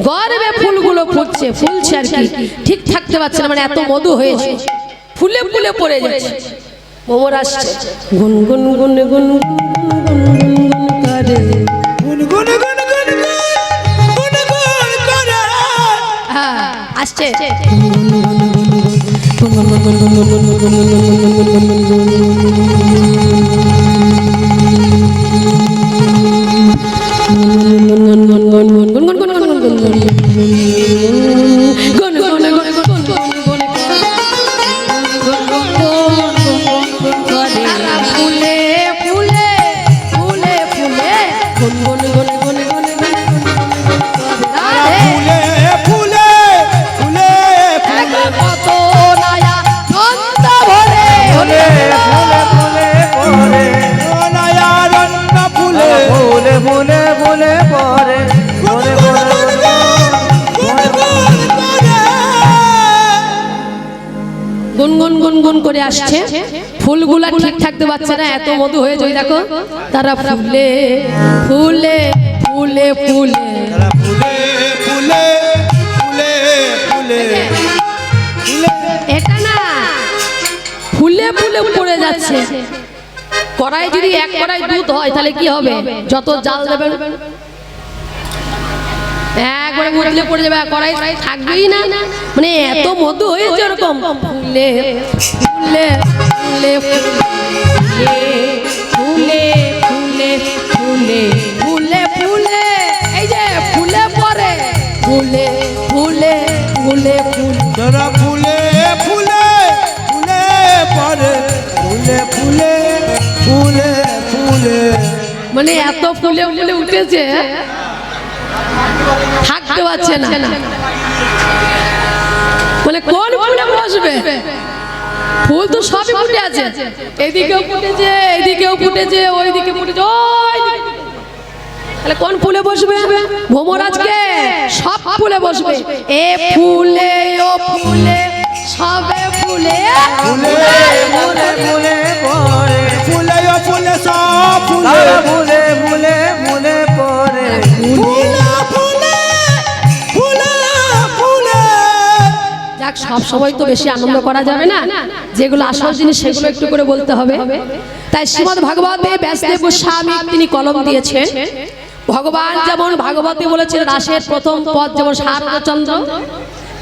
গর্বে ফুলগুলো ফুলছে আর কি, ঠিক থাকতে পারছে না, মানে এত মধু হয়েছে, ফুলে ফুলে পড়ে যাচ্ছে। ভ্রমর আসছে, গুন গুন গুন গুন গুন করে, গুন গুন গুন গুন গুন গুন করে। হ্যাঁ আসছে। গুনগুন গুনগুন করে আসছে, ফুলগুলা ঠিক থাকতে পারছে না, এত মধু হয়ে যায়। দেখো তারা ফুলে ফুলে ফুলে ফুলে ফুলে ফুলে ফুলে ফুলে, এটা না ফুলে ফুলে পড়ে যাচ্ছে। কড়াই যদি এক কড়াই দুধ হয় তাহলে কি হবে? যত জাল দেবেন একবারে মুটলে পড়ে যাবে, কড়াই থাকবেই না, মানে এত মধু হয়েছে এরকম। ফুলে ফুলে ফুলে ফুলে ফুলে ফুলে ফুলে ফুলে, এই যে ফুলে পড়ে, ফুলে ফুলে ফুলে ফুলে, তারা ফুলে ফুলে ফুলে পড়ে, ফুলে ফুলে ফুলে ফুলে, মানে এত ফুলে ফুলে উঠেছে থাকতে পারছে না, মানে কোন ফুলে বসবে? ফুল তো সবই ফুটে আছে, এদিকেও ফুটেছে, এদিকেও ফুটেছে, ওইদিকে ফুটেছে, তাহলে কোন ফুলে বসবে? ভ্রমর আজকে সব ফুলে বসবে। এ ফুলে ও ফুলে সবে ফুলে ফুলে ফুলে ফুলে পড়ে, ফুলে ও ফুলে সব ফুলে ফুলে ফুলে ফুলে পড়ে, ফুলে ফুলে ফুলে ফুলে। যাক, সব সময় তো বেশি আনন্দ করা যাবে না, যেগুলো আসল জিনিস সেগুলো একটু করে বলতে হবে। তাই শ্রীমদ্ ভাগবতে ব্যাসদেব গোস্বামী তিনি কলম দিয়েছেন। ভগবান যেমন ভাগবতে বলেছেন রাসের প্রথম পদ যেমন শারদচন্দ্র,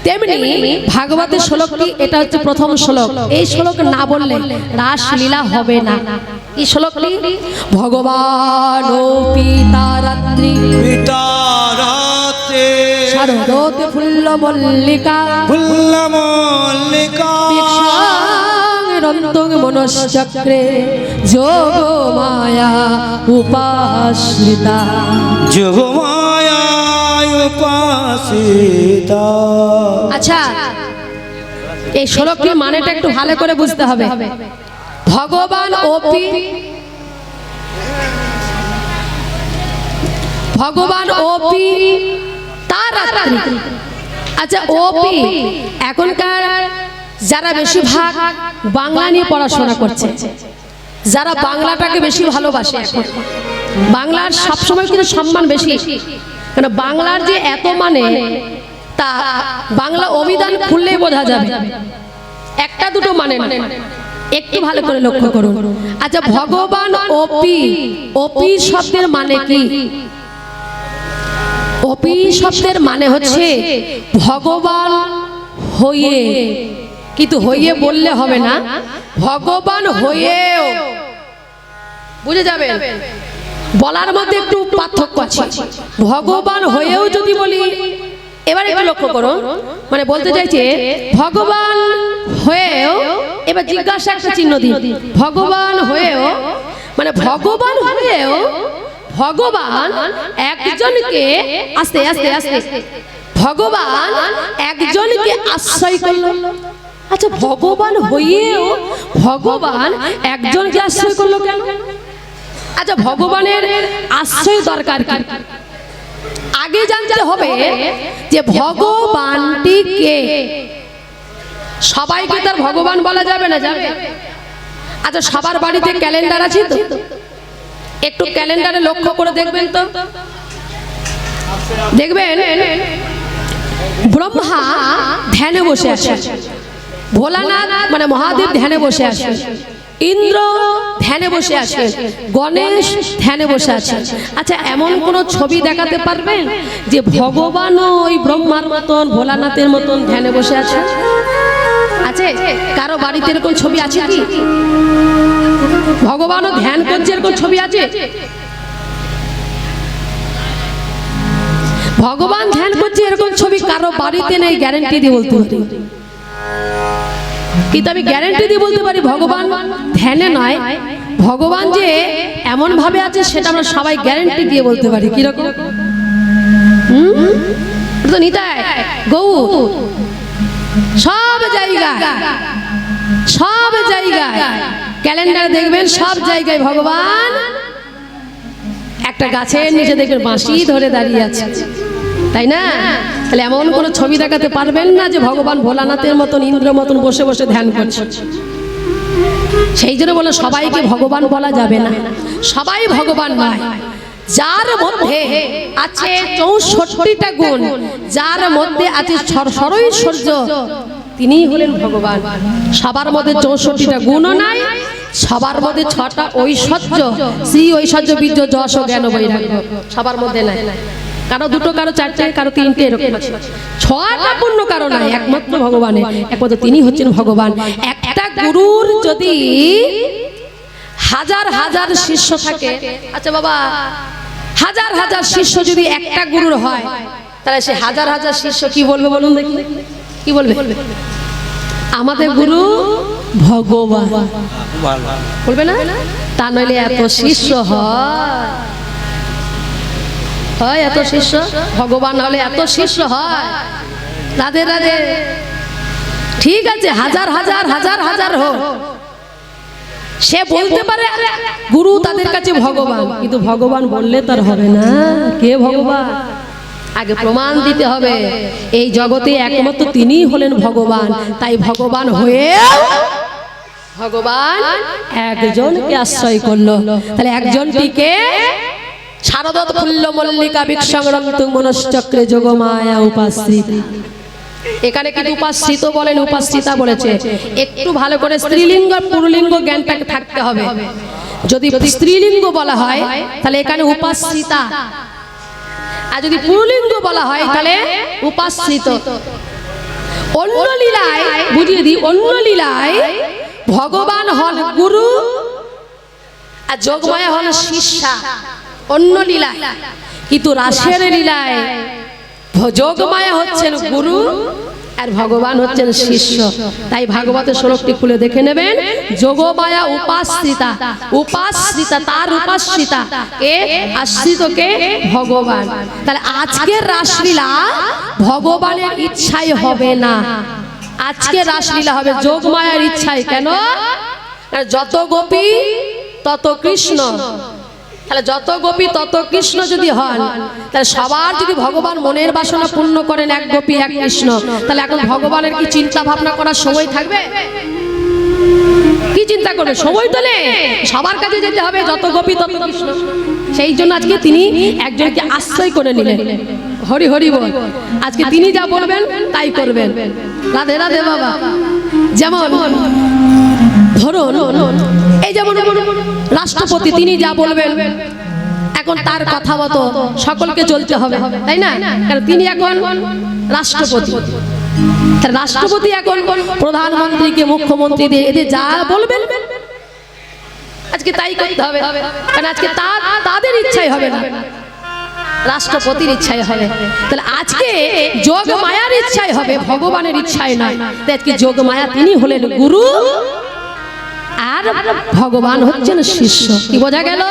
তেমনি ভাগবতের শ্লোকটি এটা হচ্ছে প্রথম শ্লোক। এই শ্লোক না বললে রাসলীলা হবে না। এই শ্লোকটি ভগবান ও পিতারাত্রি পিতারাতে শারদতে ফুল্ল মল্লিকা ফুল্ল মল্লিকা রন্তং মনশ্চক্রে যোগ মায়া উপাশ্রিতা, যোগ মায়া উপাসিতা। আচ্ছা, এই শ্লোকটির মানেটা একটু ভালো করে বুঝতে হবে। ভগবান ওপি, ভগবান ওপি তারাত্রি। আচ্ছা, ওপি এখনকার যারা বেশিরভাগ বাংলা নিয়ে পড়াশোনা করছে, যারা বাংলাটাকে বেশি ভালোবাসে, বাংলার সবসময় কিন্তু সম্মান বেশি, কারণ বাংলার যে এত মানে তা বাংলা অভিধান খুললেই বোঝা যাবে, একটা দুটো মানে না, একটু ভালো করে লক্ষ্য করুন। আচ্ছা, ভগবান ওপি, ওপি শব্দের মানে কি? ওপি শব্দের মানে হচ্ছে ভগবান হয়ে, কিন্তু হইয়ে বললে হবে না, ভগবান হয়েও, বুঝে যাবে, বলার মধ্যে একটু পার্থক্য আছে। ভগবান হয়েও যদি বলি, এবার একটু লক্ষ্য করো, মানে বলতে চাইছে ভগবান হয়েও, এবার জিজ্ঞাসা একটা চিহ্ন দিন, ভগবান হয়েও মানে ভগবান হয়েও ভগবান একজনকে, আস্তে আস্তে আস্তে, ভগবান একজনকে আশ্রয় করলো। আচ্ছা, ভগবান হয়েও ভগবান একজনকে আশ্রয় করলো কেন? আচ্ছা, ভগবানের আশ্রয় দরকার কি? আগে জানতে হবে যে ভগবানটি কে। সবাইকে তার ভগবান বলা যাবে না, যাবে? আচ্ছা, সবার বাড়িতে ক্যালেন্ডার আছে তো? একটু ক্যালেন্ডারে লক্ষ্য করে দেখবেন তো, দেখবেন ব্রহ্মা ধ্যানে বসে আছে, ভোলানাথ মানে মহাদেব ধ্যানে বসে আছে, ইন্দ্র ধ্যানে বসে আছে, গণেশ ধ্যানে বসে আছে। আচ্ছা, এমন কোন ছবি দেখাতে পারবেন যে ভগবানও ওই ব্রহ্মার মতন ভোলানাথের মতন ধ্যানে বসে আছে? আছে? কারো বাড়িতে এরকম ছবি আছে কি? ভগবানও ধ্যান করছে এরকম ছবি আছে? ভগবান ধ্যান করছে এরকম ছবি কারো বাড়িতে নেই, গ্যারান্টি দিয়ে বলতে পারি। কিন্তু আমি গ্যারান্টি দিয়ে বলতে পারি ভগবান ধ্যানে নয়, ভগবান যে এমন ভাবে আছে সেটা আমরা সবাই গ্যারান্টি দিয়ে বলতে পারি। কিরকম? তো নিতাই গৌ সব জায়গায় ক্যালেন্ডার দেখবেন সব জায়গায় ভগবান একটা গাছের নিচে দেখবেন বাঁশি ধরে দাঁড়িয়ে আছে, তাই না? তাহলে এমন কোনো ছবি দেখাতে পারবেন না যে ভগবান ভোলানাথের মতন ইন্দ্রের মতন বসে বসে ধ্যান করছে। সেই জন্য বলে সবাইকে ভগবান বলা যাবে না, সবাই ভগবান নয়। যার মধ্যে আছে 64টা গুণ, যার মধ্যে আছে সরৈশ্বর্য, তিনি হলেন ভগবান। সবার মধ্যে 64টা গুণও নাই, সবার মধ্যে 6টা ঐশ্বর্য, শ্রী ঐশ্বর্য বীর্য যশ ও জ্ঞান বৈরাগ্য সবার মধ্যে নাই। কারো 2টো, কারো 4টে, কারো 3টে, এরকম আছে। 6টা পূর্ণ কারো নাই, একমাত্র ভগবানের। একমাত্র তিনি হচ্ছেন ভগবান। একটা গুরুর যদি হাজার হাজার শিষ্য থাকে, আচ্ছা বাবা, হাজার হাজার শিষ্য যদি একটা গুরুর হয়, তাহলে সে হাজার হাজার শিষ্য কি বলবে বলুন দেখি? কি বলবে? আমাদের গুরু ভগবান বলবে না? তা নইলে এত শিষ্য হয়, এত শিষ্য ভগবান হলে এত শিষ্য হয়। রাধে রাধে। ঠিক আছে, হাজার হাজার হাজার হাজার হোক, সে বলতে পারে গুরু তাদের কাছে ভগবান, কিন্তু ভগবান বললে তার হবে না। কে ভগবান? আগে প্রমাণ দিতে হবে এই জগতে একমাত্র তিনিই হলেন ভগবান। তাই ভগবান হয়ে ভগবান একজনকে আশ্রয় করলো। তাহলে একজনটিকে শারদৎ ফুল্ল মল্লিকা বিক্ষংরন্তু মনশ্চক্রে যোগমায়া উপাশ্রিতা। এখানে কিন্তু উপাশ্রিত বলেন, উপাশ্রিতা বলেছে। একটু ভালো করে স্ত্রীলিঙ্গ পুরুলিঙ্গ জ্ঞানটাকে থাকতে হবে। যদি স্ত্রীলিঙ্গ বলা হয় তাহলে এখানে উপাশ্রিতা, আর যদি পুরুলিঙ্গ বলা হয় তাহলে উপাশ্রিত। অন্য লীলায় বুঝিয়ে দিই, অন্য লীলায় ভগবান হন গুরু আর যোগমায়া হন শিষ্যা, অন্য লীলায়। কিন্তু রাসের লীলায় যোগমায়া হচ্ছেন গুরু আর ভগবান হচ্ছেন শিষ্য। তাই ভাগবতের শ্লোকটি খুলে দেখে নেবেন। যোগমায়া উপাশ্রিতা, উপাশ্রিতা তার উপাশ্রিতা কে? আশ্রিত কে? ভগবান। তাহলে আজকের রাসলীলা ভগবানের ইচ্ছায় হবে না, আজকের রাসলীলা হবে যোগমায়ার ইচ্ছায়। কেন? যত গোপী তত কৃষ্ণ। তাহলে যত গোপী তত কৃষ্ণ যদি হন, তাহলে সবার যদি ভগবান মনের বাসনা পূর্ণ করেন, এক গোপী এক কৃষ্ণ, তাহলে এখন ভগবানের কি চিন্তা ভাবনা করার সময় থাকবে? কি চিন্তা করবে? সময় তো নেই, সবার কাছে যেতে হবে, যত গোপী তত কৃষ্ণ। সেই জন্য আজকে তিনি একজনকে আশ্রয় করে নিলেন। হরি হরি বল। আজকে তিনি যা বলবেন তাই করবেন। রাধে রাধে বাবা। যেমন ধরুন এই যেমন রাষ্ট্রপতি, তিনি যা বলবেন এখন তার কথা মতো সকলকে চলতে হবে, তাই না? কারণ তিনি এখন রাষ্ট্রপতি। রাষ্ট্রপতি এখন প্রধানমন্ত্রীকে, মুখ্যমন্ত্রীদের এদের যা বলবেন আজকে তাই করতে হবে। কারণ আজকে তাদের ইচ্ছাই হবে না, রাষ্ট্রপতির ইচ্ছাই হবে। তাহলে আজকে যোগমায়ার ইচ্ছাই হবে, ভগবানের ইচ্ছায় নয়। আজকে যোগমায়া তিনি হলেন গুরু আর ভগবান হচ্ছেন শিষ্য। কি বোঝা গেল?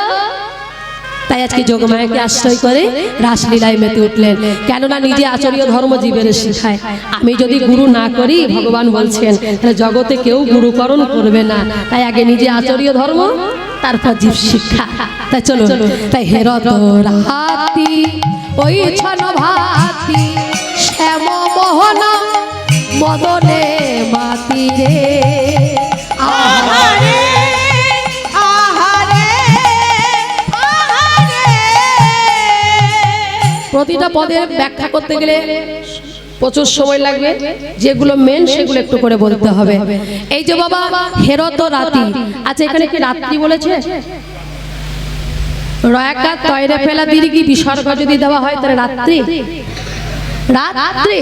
তাই আজকে যোগমায়াকে আশ্রয় করে রাসলীলায় মেতে উঠলেন। কেননা নিজে আচার্য ধর্ম জীবের শিখায়। আমি যদি গুরু না করি, ভগবান বলছেন, তাহলে জগতে কেউ গুরুকরণ করবে না। তাই আগে নিজে আচার্য ধর্ম, তারপর জীব শিক্ষা। তাই চলো, তাই হেরত রাতি ওই ছন ভাতি শ্যাম মোহন মদনে মাতি রে। আহারে আহারে আহারে প্রতিটা পদের ব্যাখ্যা করতে গেলে প্রচুর সময় লাগবে, যেগুলো মেন সেগুলো একটু করে বলতে হবে। এই যে বাবা হেরত রাতি, আচ্ছা এখানে কি রাত্রি বলেছে? রয়াকাত তয়রে ফেলা দীর্ঘি বিসর্গ যদি দেওয়া হয় তাহলে রাত্রি, রাত্রি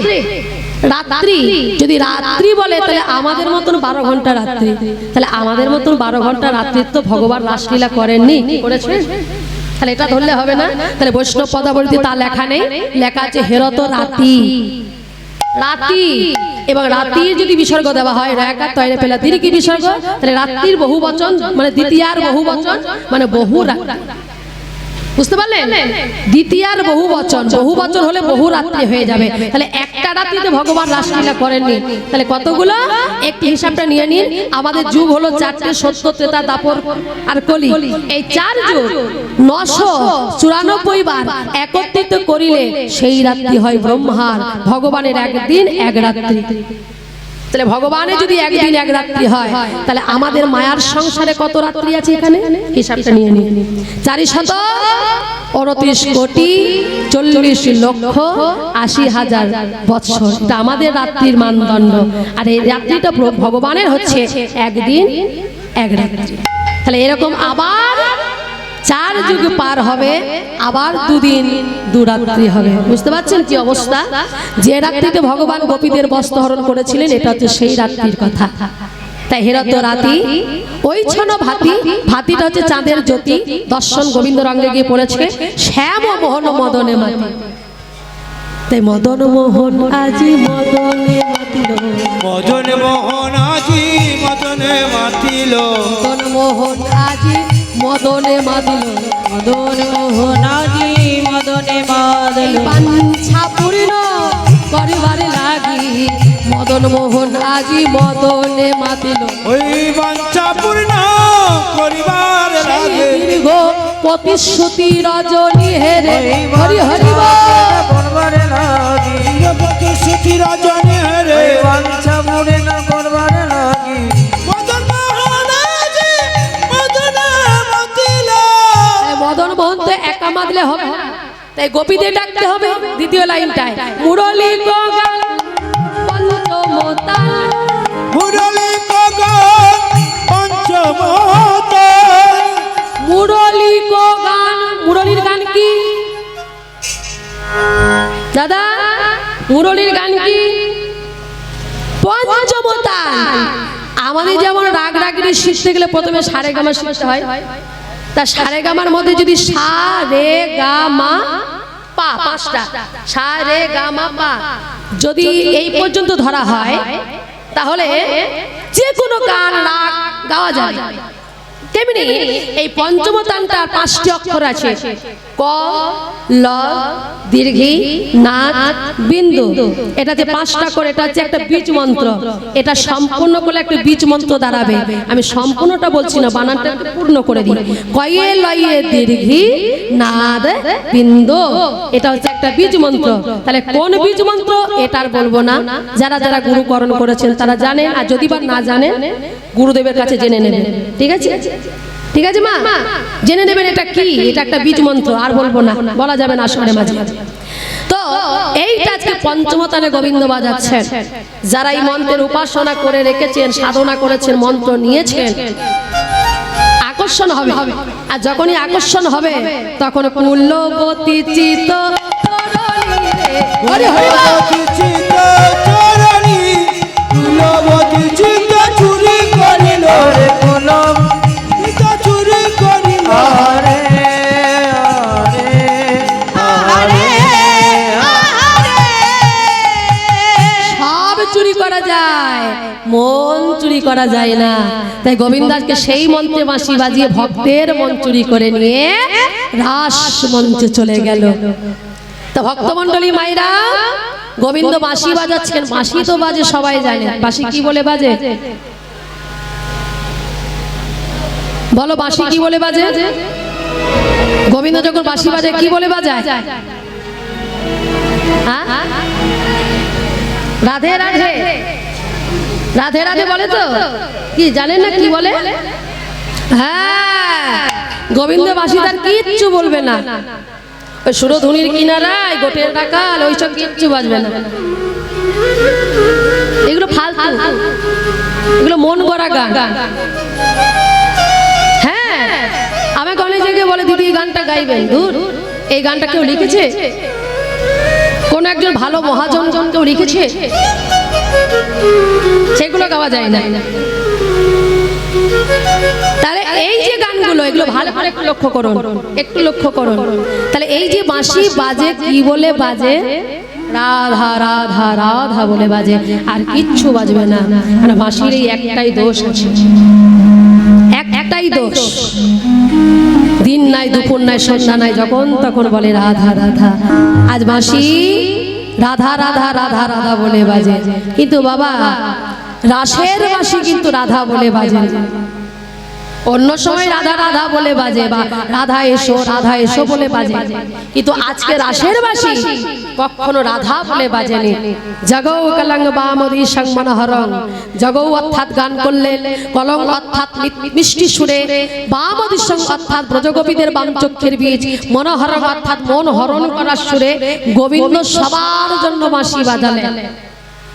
রাত্রি যদি রাত্রি বলে তাহলে আমাদের মতন 12 ঘন্টা রাত্রি, তাহলে আমাদের মতন 12 ঘন্টা রাত্রির তো ভগবান রাসলীলা করেননি, করেছেন? তাহলে এটা ধরলে হবে না। তাহলে বৈষ্ণব পদাবলিতে তা লেখা নেই, লেখা আছে হেরত রাতি, রাতি। এবং রাত্রির যদি বিসর্গ দেওয়া হয় রয়াকাত তয়রে ফেলা দীর্ঘি বিসর্গ, তাহলে রাত্রির বহু বচন মানে দ্বিতীয়ার বহু বচন মানে বহু রাত্রি, বুঝতে পারলেন? দ্বিতীয়ার বহু বচন, বহু বচন হলে বহু রাত্রি হয়ে যাবে। তাহলে একটা রাত্রিতে ভগবান রাসলীলা করেননি, তাহলে কতগুলো? একটি হিসাবটা নিয়ে নিন। আমাদের যুগ হলো 4টে, সত্য, ত্রেতা, দাপর আর কলি। এই 4 যুগ 994 বার একত্রিত করিলে সেই রাত্রি হয় ব্রহ্মার, ভগবানের একদিন এক রাত্রি। তাহলে ভগবানের যদি একদিন এক রাত্রি হয়, তাহলে আমাদের মায়ার সংসারে কত রাত্রি আছে এখানে হিসাবটা নিয়ে নিন। 429 কোটি 40 লক্ষ 80,000 বৎসর, এটা আমাদের রাত্রির মানদণ্ড। আর এই রাত্রিটা ভগবানের হচ্ছে একদিন এক রাত্রি। তাহলে এরকম আবার 4 যুগ পার হবে, আবার 2 দিন 2 রাত্রি হবে। বুঝতে পারছেন কি অবস্থা? যে রাত্রিতে ভগবান গোপীদের বস্ত্র হরণ করেছিলেন, এটা হচ্ছে সেই রাত্রির কথা। তাই হেরত রাতি ওই ছন ভাতি, ভাতিটা হচ্ছে চাঁদের জ্যোতি। দর্শন গোবিন্দ রঙ্গে গিয়ে পড়েছে শ্যাম মোহন মদনে মাতি। তাই মদন মোহন আজি মদনে মাতিল, মদন মোহন আজি মদনে মাতিল, মদন মোহন আজি মদনে মাতিল, মদন মোহন আজি মদনে মাতিল। বাঞ্ছা পূর্ণ করিবারে লাগি মদন মোহন আজি মদনে মাতিল। ওই বাঞ্ছা পূর্ণ করিবার লাগে দীর্ঘ প্রতিশ্রুতি রজনী হেরে হরি হরি করবারে লাগি, প্রতিশ্রুতি রজনী হেরে বাঞ্ছা পূর্ণ করবারে লাগি, মদন মোহন আজি মদনে মাতিল। মদন মোহন তো একা মাতলে হবে না, তাই গোপীদের ডাকতে হবে। দ্বিতীয় লাইনটায় মুরলী গগন পঞ্চমতাল, মুরলী গগন পঞ্চমতাল, মুরলী গান। মুরলীর গান কি দাদা? মুরলীর গান কি? পঞ্চমতাল। আমাদের যেমন রাগ রাগিনী শিখতে গেলে প্রথমে সারেগামা শিখতে হয়, তা সারেগামার মধ্যে যদি সা রে গা মা পা, 5টা সা রে গা মা পা যদি এই পর্যন্ত ধরা হয়, তাহলে যে কোনো গান রাগ গাওয়া যায়। তেমনি এই পঞ্চমতানটা 5টি অক্ষর আছে, ক ল দীর্ঘি নাদ বিন্দু। এটাতে 5টা করে, এটা হচ্ছে একটা বীজ মন্ত্র। এটা সম্পূর্ণ করলে একটা বীজ মন্ত্র দাঁড়াবে। আমি সম্পূর্ণটা বলছি না, বানানটা একটু পূর্ণ করে দিই। কয়ে লয়ে দীর্ঘি নাদ বিন্দু, এটা হচ্ছে একটা বীজ মন্ত্র। তাহলে কোন বীজ মন্ত্র এটা আর বলবো না, যারা যারা গুরুকরণ করেছেন তারা জানেন, আর যদি বা না জানেন গুরুদেবের কাছে জেনে নেবেন। ঠিক আছে, ঠিক আছে মা, জেনে নেবেন এটা কি। এটা একটা বীজ মন্ত্র, আর বলবো না, বলা যাবে না আসরে মাঝে মাঝে। তো এইটা আজকে পঞ্চমতানে গোবিন্দ বাজাচ্ছেন। যারা এই মন্ত্রের উপাসনা করে রেখেছেন, সাধনা করেছেন, মন্ত্র নিয়েছেন, আকর্ষণ হবে। আর যখনই আকর্ষণ হবে তখন কুলবতী চিত হরি হরি চিত চরণী, কুলবতী চিত চুরি করিল, আরে কুলম চিত চুরি করিল, আরে আরে আরে, সব চুরি করা যায়, মন চুরি করা যায় না। তাই গোবিন্দাসকে সেই মন্ত্রে বাঁশি বাজিয়ে ভক্তের মন চুরি করে নিয়ে রাস মঞ্চে চলে গেল। তো ভক্তমণ্ডলী মায়েরা, গোবিন্দ বাঁশি বাজাচ্ছেন। বাঁশি তো বাজে সবাই জানে, বাঁশি কি বলে বাজে বলো? বাঁশি কি বলে বাজে? গোবিন্দ যখন বাঁশি বাজে কি বলে বাজায়? হ্যাঁ, রাধে রাধে, রাধে রাধে বলে তো। কি জানেন না কি বলে? হ্যাঁ, গোবিন্দ বাঁশি তার কিচ্ছু বলবে না, ওই সুরধুনির কিনারায় গোটের ডাকাল ওইসব কিচ্ছু বাজবে না। এগুলো ফালতু, এগুলো মন গড়া গান। হ্যাঁ, আমাকে অনেক জায়গায় বলে দিদি এই গানটা গাইবেন। দূর, এই গানটা কেউ লিখেছে? কোন একজন ভালো মহাজন কেউ লিখেছে? সেগুলো গাওয়া যায় না। তাহলে এই যে গানগুলো, এগুলো ভালো করে একটু লক্ষ্য করুন, একটু লক্ষ্য করুন। তাহলে এই যে বাঁশি বাজে, কি বলে বাজে? রাধা রাধা রাধা বলে বাজে, আর কিচ্ছু বাজবে না। মানে বাঁশির এই একটাই দোষ আছে, একটাই দোষ। দিন নাই, দুপুর নাই, সন্ধ্যা নাই, যখন তখন বলে রাধা রাধা। আজ বাঁশি রাধা রাধা রাধা রাধা বলে বাজে, কিন্তু বাবা রাসের বাঁশি কিন্তু রাধা বলে বাজে। অন্য সময় রাধা রাধা বলে বাজে, বা রাধা এসো বলে বাজে, কিন্তু আজকে রাসের বাঁশি কখনো রাধা বলে বাজেনি। জগৌ কলঙ্গ বামদি সংমনহরং, জগৌ অর্থাৎ গান করলে, কলং অর্থাৎ মিষ্টি সুরে, বামদি সং অর্থাৎ ব্রজগোপীদের বাম চক্ষের বীজ, মনোহরং অর্থাৎ মন হরণ করার সুরে গোবিন্দ সবার জন্য বাঁশি বাজালেন।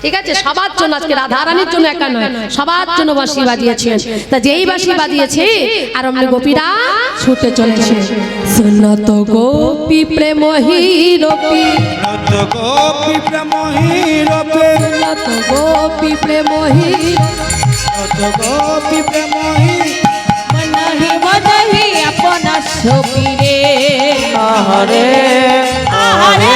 ঠিক আছে, সবার জন্য, আজকে রাধারানীর জন্য একা নয়, সবার জন্য বাঁশি বাজিয়েছেন। তা যেই বাঁশি বাজিয়েছে আর অমনি গোপীরা ছুটে চলেছে। সুনত গোপী প্রেম হিরপি, নত গোপী প্রেম হিরপে, সুনত গোপী প্রেম নত গোপী প্রেম মনহি মনহি আপনা ছবি রে আহারে আহারে